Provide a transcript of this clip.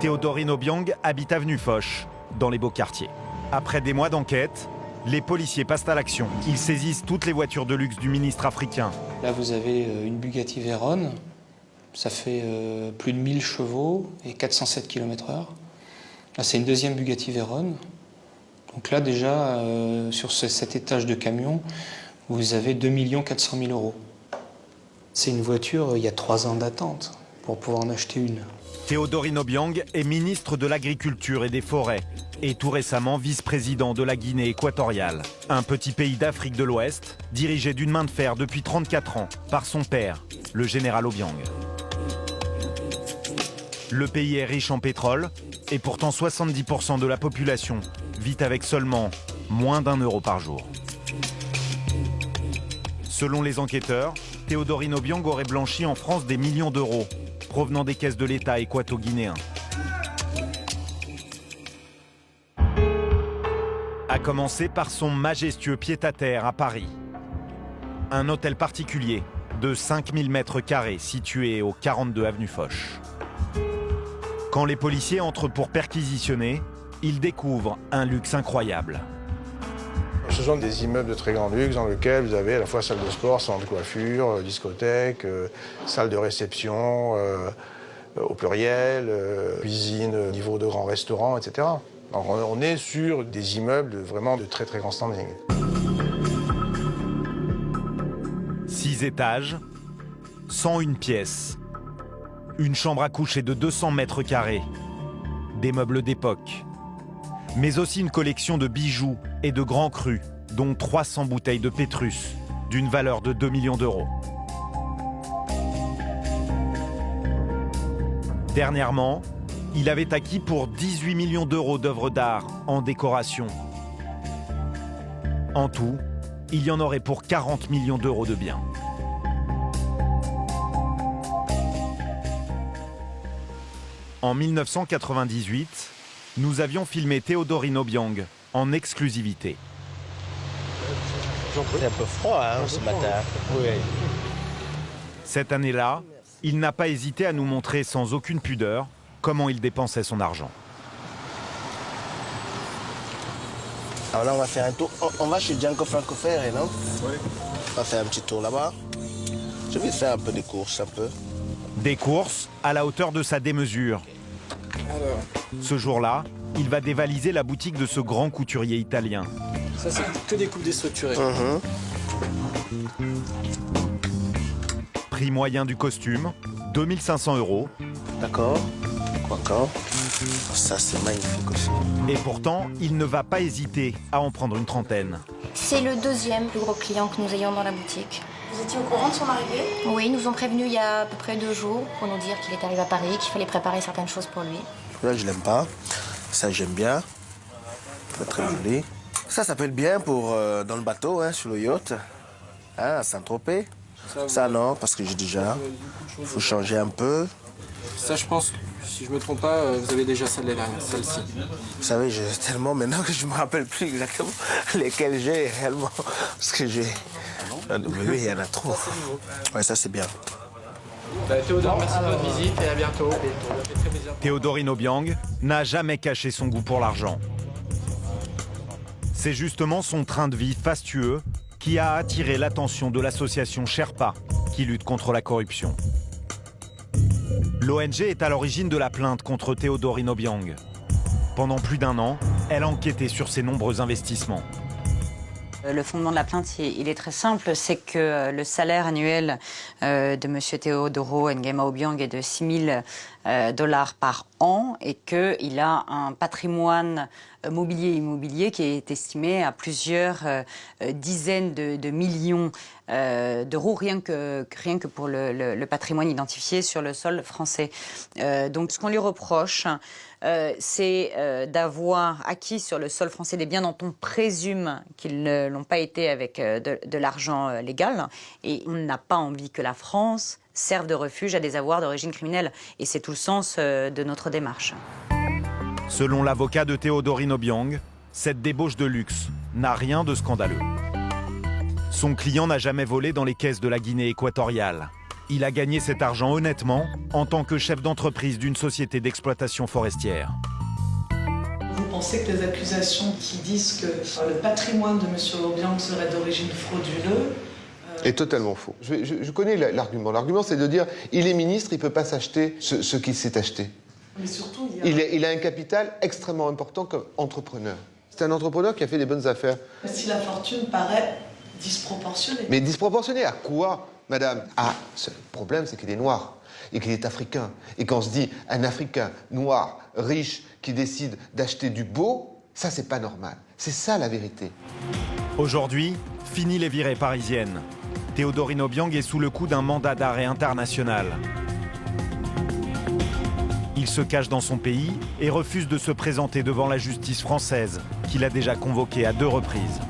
Théodorine Obiang habite avenue Foch, dans les beaux quartiers. Après des mois d'enquête, les policiers passent à l'action. Ils saisissent toutes les voitures de luxe du ministre africain. Là, vous avez une Bugatti Veyron. Ça fait plus de 1000 chevaux et 407 km/h. Là, c'est une deuxième Bugatti Veyron. Donc là, déjà, sur cet étage de camion, vous avez 2 400 000 euros. C'est une voiture, il y a 3 ans d'attente pour pouvoir en acheter une. Théodorine Obiang est ministre de l'Agriculture et des Forêts et tout récemment vice-président de la Guinée équatoriale, un petit pays d'Afrique de l'Ouest dirigé d'une main de fer depuis 34 ans par son père, le général Obiang. Le pays est riche en pétrole et pourtant 70% de la population vit avec seulement moins d'1 euro par jour. Selon les enquêteurs, Théodorine Obiang aurait blanchi en France des millions d'euros provenant des caisses de l'État équato-guinéen. A commencer par son majestueux pied-à-terre à Paris. Un hôtel particulier de 5000 mètres carrés situé au 42 avenue Foch. Quand les policiers entrent pour perquisitionner, ils découvrent un luxe incroyable. Ce sont des immeubles de très grand luxe dans lesquels vous avez à la fois salle de sport, centre de coiffure, discothèque, salle de réception au pluriel, cuisine, niveau de grands restaurants, etc. Donc on est sur des immeubles vraiment de très très grand standing. 6 étages, 101 pièces, une chambre à coucher de 200 mètres carrés, des meubles d'époque, mais aussi une collection de bijoux et de grands crus, dont 300 bouteilles de Pétrus, d'une valeur de 2 millions d'euros. Dernièrement, il avait acquis pour 18 millions d'euros d'œuvres d'art en décoration. En tout, il y en aurait pour 40 millions d'euros de biens. En 1998, nous avions filmé Théodorine Obiang en exclusivité. C'est un peu froid ce matin. Oui. Cette année-là, il n'a pas hésité à nous montrer sans aucune pudeur comment il dépensait son argent. Alors là, on va faire un tour. On va chez Django Franco Ferré, non? Oui. On va faire un petit tour là-bas. Je vais faire un peu des courses, un peu. Des courses à la hauteur de sa démesure. Alors, Ce jour-là, il va dévaliser la boutique de ce grand couturier italien. ça, c'est que des coupes déstructurées. Prix moyen du costume, 2500 euros. D'accord. Encore. Ça, c'est magnifique aussi. Et pourtant, il ne va pas hésiter à en prendre une trentaine. C'est le deuxième plus gros client que nous ayons dans la boutique. Vous étiez au courant de son arrivée? Oui, ils nous ont prévenus il y a à peu près 2 jours pour nous dire qu'il est arrivé à Paris, qu'il fallait préparer certaines choses pour lui. Là, je l'aime pas. Ça, j'aime bien. Très, très joli. Ça peut être bien pour dans le bateau, sur le yacht. À Saint-Tropez. Ça, non, parce que j'ai déjà. Il faut changer un peu. Ça, je pense, si je me trompe pas, vous avez déjà celle-là, celle-ci. Vous savez, j'ai tellement maintenant que je me rappelle plus exactement lesquels j'ai réellement. Parce que j'ai... Oui, il y en a trop. Ouais, ça, c'est bien. Théodore, merci de votre visite et à bientôt. Théodorine Obiang n'a jamais caché son goût pour l'argent. C'est justement son train de vie fastueux qui a attiré l'attention de l'association Sherpa, qui lutte contre la corruption. L'ONG est à l'origine de la plainte contre Théodorine Obiang. Pendant plus d'1 an, elle a enquêté sur ses nombreux investissements. Le fondement de la plainte, il est très simple, c'est que le salaire annuel de M. Théodoro Nguema Obiang est de 6 000 $ par an et qu'il a un patrimoine mobilier et immobilier qui est estimé à plusieurs dizaines de millions d'euros rien que pour le patrimoine identifié sur le sol français. Donc ce qu'on lui reproche, c'est d'avoir acquis sur le sol français des biens dont on présume qu'ils ne l'ont pas été avec de l'argent légal. Et on n'a pas envie que la France serve de refuge à des avoirs d'origine criminelle. Et c'est tout le sens de notre démarche. Selon l'avocat de Théodorine Obiang, cette débauche de luxe n'a rien de scandaleux. Son client n'a jamais volé dans les caisses de la Guinée équatoriale. Il a gagné cet argent honnêtement en tant que chef d'entreprise d'une société d'exploitation forestière. Vous pensez que les accusations qui disent que le patrimoine de M. Obiang serait d'origine frauduleuse est totalement faux. Je connais l'argument. L'argument, c'est de dire il est ministre, il ne peut pas s'acheter ce qu'il s'est acheté. Mais surtout, Il a un capital extrêmement important comme entrepreneur. C'est un entrepreneur qui a fait des bonnes affaires. Si la fortune paraît disproportionnée. Mais disproportionnée à quoi, madame? Ah, le problème, c'est qu'il est noir et qu'il est africain. Et quand on se dit un Africain noir, riche, qui décide d'acheter du beau, ça, c'est pas normal. C'est ça la vérité. Aujourd'hui, fini les virées parisiennes. Théodorine Obiang est sous le coup d'un mandat d'arrêt international. Il se cache dans son pays et refuse de se présenter devant la justice française, qu'il a déjà convoquée à 2 reprises.